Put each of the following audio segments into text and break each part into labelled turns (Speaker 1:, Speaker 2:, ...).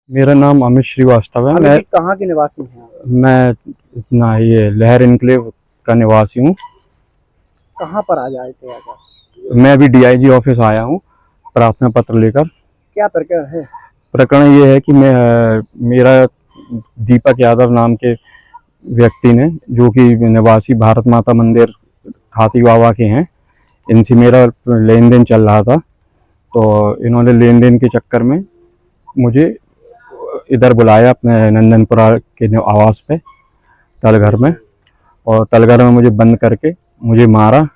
Speaker 1: मेरा नाम अमित श्रीवास्तव है। मैं
Speaker 2: कहाँ के निवासी हैं?
Speaker 1: मैं ये लहर इनक्लेव का निवासी हूँ।
Speaker 2: कहाँ पर आ जाए थे आकर?
Speaker 1: मैं अभी डीआईजी ऑफिस आया हूँ प्रार्थना पत्र लेकर।
Speaker 2: क्या प्रकरण है?
Speaker 1: प्रकरण ये है कि मेरा दीपक यादव नाम के व्यक्ति ने, जो कि निवासी भारत माता मंदिर खाती बाबा के हैं, इनसे मेरा लेन देन चल रहा था। तो इन्होंने लेन देन के चक्कर में मुझे इधर बुलाया अपने नंदनपुरा के आवास पे तलघर में, और तलघर में मुझे बंद करके मुझे मारा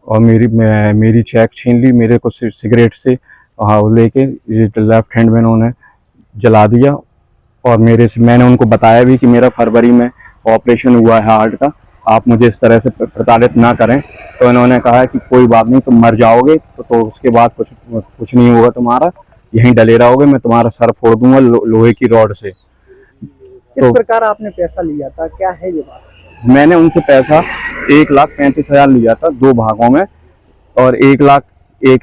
Speaker 1: और मेरी चेक छीन ली। मेरे को सिगरेट से लेके लेफ्ट हैंड में उन्होंने जला दिया। और मैंने उनको बताया भी कि मेरा फरवरी में ऑपरेशन हुआ है हार्ट का, आप मुझे इस तरह से प्रताड़ित ना करें। तो इन्होंने कहा कि कोई बात नहीं, तुम मर जाओगे तो उसके बाद कुछ नहीं होगा, तुम्हारा यहीं डले रहोगे, मैं तुम्हारा सर फोड़ दूंगा लोहे की रॉड से।
Speaker 2: किस प्रकार आपने पैसा लिया था, क्या है ये बात?
Speaker 1: मैंने उनसे पैसा 1,35,000 लिया था 2 भागों में, और 1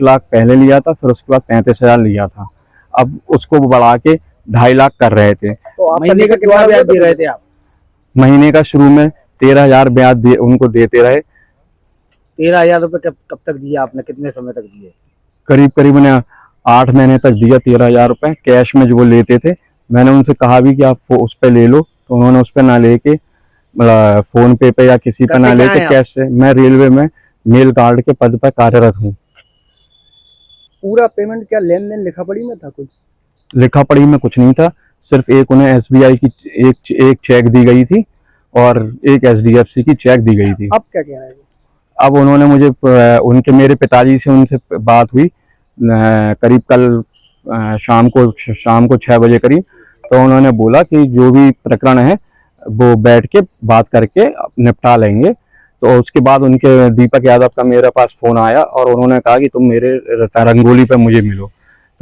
Speaker 1: लाख पहले लिया था, फिर उसके बाद 35,000 लिया था। अब उसको बढ़ा के 2.5 लाख कर रहे थे।
Speaker 2: तो आप महीने का कितना ब्याज दे रहे थे आप?
Speaker 1: महीने का शुरू में 13,000 ब्याज उनको देते रहे।
Speaker 2: 13,000 रुपये कब तक दिया आपने, कितने समय तक दिए?
Speaker 1: करीबन 8 महीने तक दिया 13,000 रुपये कैश में जो वो लेते थे। मैंने उनसे कहा भी कि आप उस पर ले लो, तो उन्होंने उस पर ना लेके फोन पे या किसी पे ना लेके कैश से। मैं रेलवे में मेल गार्ड के पद पर कार्यरत हूँ।
Speaker 2: पूरा पेमेंट क्या लेन देन लिखा पढ़ी में था? कुछ
Speaker 1: लिखा पढ़ी में कुछ नहीं था, सिर्फ एक उन्हें एसबीआई की एक चेक दी गई थी और एक एचडीएफसी की चेक दी गई थी।
Speaker 2: अब क्या कह रहे हैं?
Speaker 1: अब उन्होंने मुझे मेरे पिताजी से उनसे बात हुई करीब कल शाम को 6 बजे करीब। तो उन्होंने बोला कि जो भी प्रकरण है वो बैठ के बात करके निपटा लेंगे। तो उसके बाद उनके दीपक यादव का मेरे पास फ़ोन आया और उन्होंने कहा कि तुम मेरे रंगोली पे मुझे मिलो।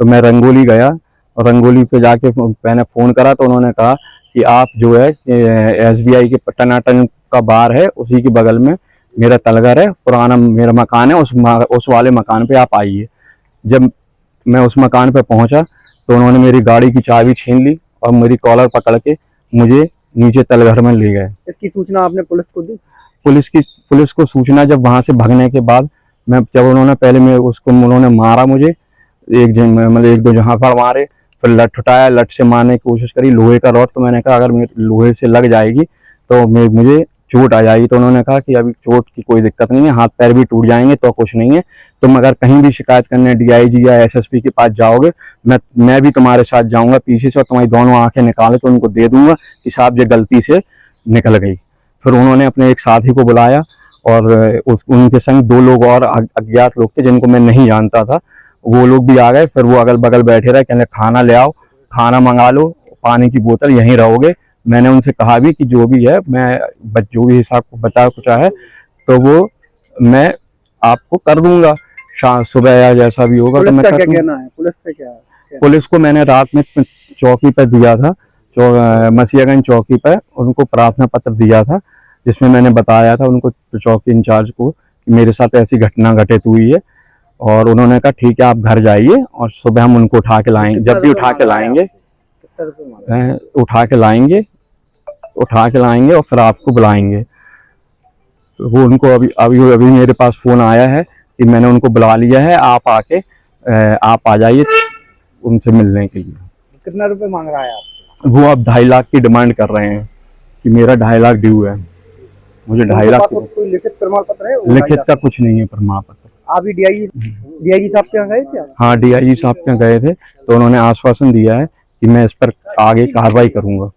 Speaker 1: तो मैं रंगोली गया और रंगोली पे जाके मैंने फ़ोन करा, तो उन्होंने कहा कि आप जो है एसबीआई के टनाटन का बार है, उसी के बगल में मेरा तलघर है, पुराना मेरा मकान है, उस वाले मकान पे आप आइए। जब मैं उस मकान पे पहुंचा तो उन्होंने मेरी गाड़ी की चाबी छीन ली और मेरी कॉलर पकड़ के मुझे नीचे तलघर में ले गए।
Speaker 2: इसकी सूचना आपने पुलिस को दी?
Speaker 1: पुलिस को सूचना जब वहां से भागने के बाद जब उन्होंने मारा मुझे, एक दो जहां पर मारे, फिर लठ उठाया, लठ से मारने की कोशिश करी, लोहे का रॉड। तो मैंने कहा अगर लोहे से लग जाएगी तो मुझे चोट आ जाएगी। तो उन्होंने कहा कि अभी चोट की कोई दिक्कत नहीं है, हाथ पैर भी टूट जाएंगे तो कुछ नहीं है, तुम अगर कहीं भी शिकायत करने डीआईजी या एसएसपी के पास जाओगे, मैं भी तुम्हारे साथ जाऊंगा पीछे से, और तुम्हारी दोनों आंखें निकाल के उनको दे दूंगा कि साहब ये गलती से निकल गई। फिर उन्होंने अपने एक साथी को बुलाया और उनके संग 2 लोग और अज्ञात लोग थे जिनको मैं नहीं जानता था, वो लोग भी आ गए। फिर वो अगल बगल बैठे रहे, कहने खाना ले आओ, खाना मंगा लो, पानी की बोतल, यहीं रहोगे। मैंने उनसे कहा भी कि जो भी है मैं जो भी हिसाब को बचा कुचा है तो वो मैं आपको कर दूंगा सुबह या जैसा भी होगा। तो मैं क्या कहना है?
Speaker 2: पुलिस से क्या है?
Speaker 1: पुलिस को मैंने रात में चौकी पर दिया था, मसीहगंज चौकी पर उनको प्रार्थना पत्र दिया था, जिसमें मैंने बताया था उनको, चौकी इंचार्ज को, कि मेरे साथ ऐसी घटना घटित हुई है। और उन्होंने कहा ठीक है आप घर जाइए और सुबह हम उनको उठा के लाएंगे। जब भी उठा के लाएंगे और फिर आपको बुलाएंगे। तो वो उनको अभी मेरे पास फ़ोन आया है कि मैंने उनको बुला लिया है, आप आ जाइए उनसे मिलने के लिए।
Speaker 2: कितना रुपए मांग रहा है आप?
Speaker 1: वो अब 2.5 लाख की डिमांड कर रहे हैं कि मेरा 2.5 लाख ड्यू है, मुझे 2.5 लाख।
Speaker 2: कोई लिखित प्रमाण पत्र है?
Speaker 1: लिखित का कुछ नहीं है प्रमाण पत्र।
Speaker 2: आप डीआईजी साहब के यहाँ गए थे?
Speaker 1: हाँ, डीआईजी साहब के यहाँ गए थे, तो उन्होंने आश्वासन दिया है कि मैं इस पर आगे कार्रवाई करूंगा।